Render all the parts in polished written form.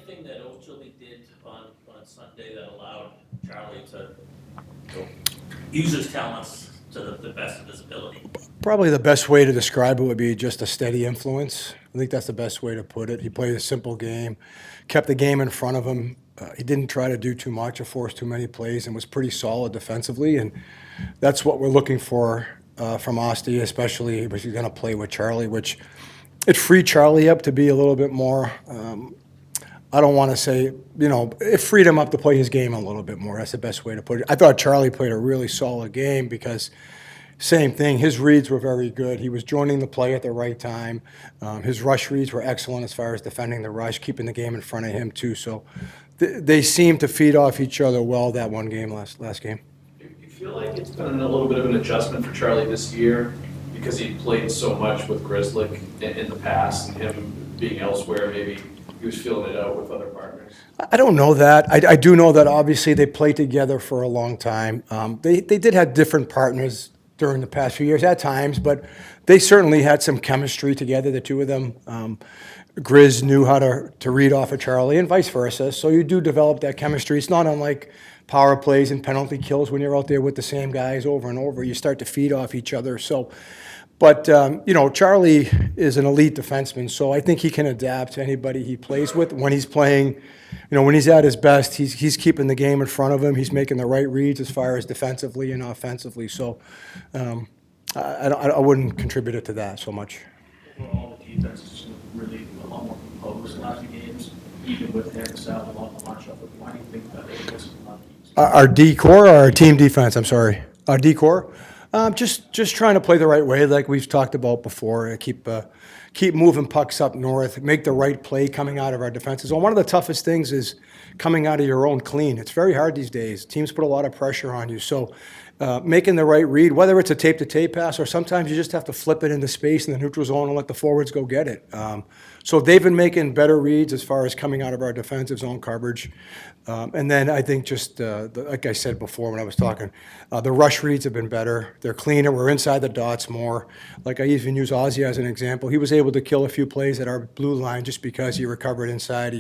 anything that Ochoa did on Sunday that allowed Charlie to use his talents to the best of his ability? Probably the best way to describe it would be just a steady influence. I think that's the best way to put it. He played a simple game, kept the game in front of him. He didn't try to do too much or force too many plays, and was pretty solid defensively. And that's what we're looking for from Osti, especially if he's going to play with Charlie, which it freed Charlie up to be a little bit more. I don't want to say, it freed him up to play his game a little bit more. That's the best way to put it. I thought Charlie played a really solid game because same thing, his reads were very good. He was joining the play at the right time. His rush reads were excellent as far as defending the rush, keeping the game in front of him too. So they seemed to feed off each other well that one game last game. You feel like it's been a little bit of an adjustment for Charlie this year because he played so much with Grzelcyk in the past and him being elsewhere, maybe he was feeling it out with other partners? I don't know that. I do know that obviously they played together for a long time. They did have different partners during the past few years at times, but they certainly had some chemistry together, the two of them. Grizz knew how to read off of Charlie and vice versa. So you do develop that chemistry. It's not unlike power plays and penalty kills when you're out there with the same guys over and over. You start to feed off each other. So, but, Charlie is an elite defenseman, so I think he can adapt to anybody he plays with. When he's playing, when he's at his best, he's keeping the game in front of him. He's making the right reads as far as defensively and offensively. So I wouldn't contribute it to that so much. Overall, the defense is just really a lot more composed in the last few games, even with Hairstyle and a lot of matchup. Why do you think that it was a lot of games? Our D-core or our team defense, I'm sorry. Our D-core? Just trying to play the right way, like we've talked about before. Keep moving pucks up north, make the right play coming out of our defenses. Well, one of the toughest things is coming out of your own clean. It's very hard these days. Teams put a lot of pressure on you. So making the right read, whether it's a tape-to-tape pass or sometimes you just have to flip it into space in the neutral zone and let the forwards go get it. So they've been making better reads as far as coming out of our defensive zone coverage. And then I think just, like I said before when I was talking, the rush reads have been better. They're cleaner. We're inside the dots more. Like I even use Ozzy as an example. He was able to kill a few plays at our blue line just because he recovered inside.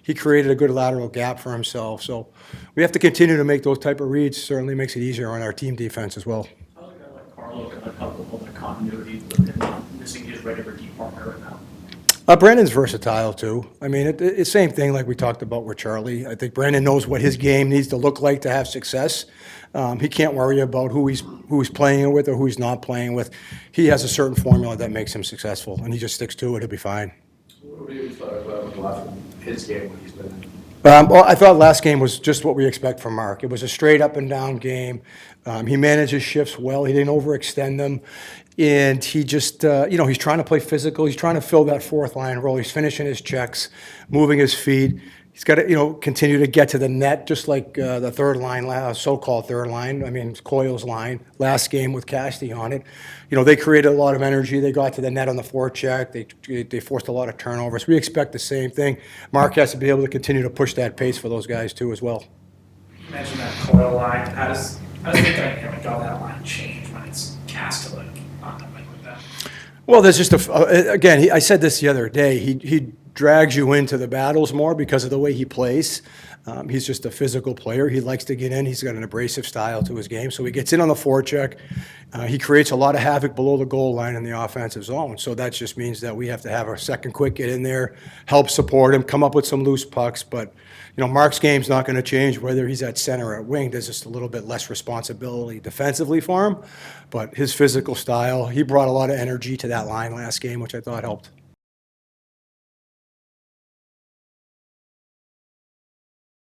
He created a good lateral gap for himself. So we have to continue to make those type of reads. Certainly makes it easier on our team defense as well. How is a guy like Carlo going to help with all that continuity with him not missing his regular deep partner right now? Brandon's versatile too. I mean, it's same thing like we talked about with Charlie. I think Brandon knows what his game needs to look like to have success. He can't worry about who he's playing with or who he's not playing with. He has a certain formula that makes him successful, and he just sticks to it. He'll be fine. What do you thought about his game when he's been in? Well, I thought last game was just what we expect from Mark. It was a straight up and down game. He managed his shifts well. He didn't overextend them. And he just, he's trying to play physical. He's trying to fill that fourth line role. He's finishing his checks, moving his feet. He's got to, continue to get to the net, just like the third line, so-called third line. I mean, Coyle's line last game with Casti on it. They created a lot of energy. They got to the net on the forecheck. They forced a lot of turnovers. We expect the same thing. Mark has to be able to continue to push that pace for those guys too as well. You mentioned that Coyle line. How does the dynamic of that line change when it's cast like that? Well, there's just I said this the other day. He drags you into the battles more because of the way he plays. He's just a physical player. He likes to get in. He's got an abrasive style to his game. So he gets in on the forecheck. He creates a lot of havoc below the goal line in the offensive zone. So that just means that we have to have our second quick get in there, help support him, come up with some loose pucks. But, Mark's game's not going to change whether he's at center or at wing. There's just a little bit less responsibility defensively for him. But his physical style, he brought a lot of energy to that line last game, which I thought helped.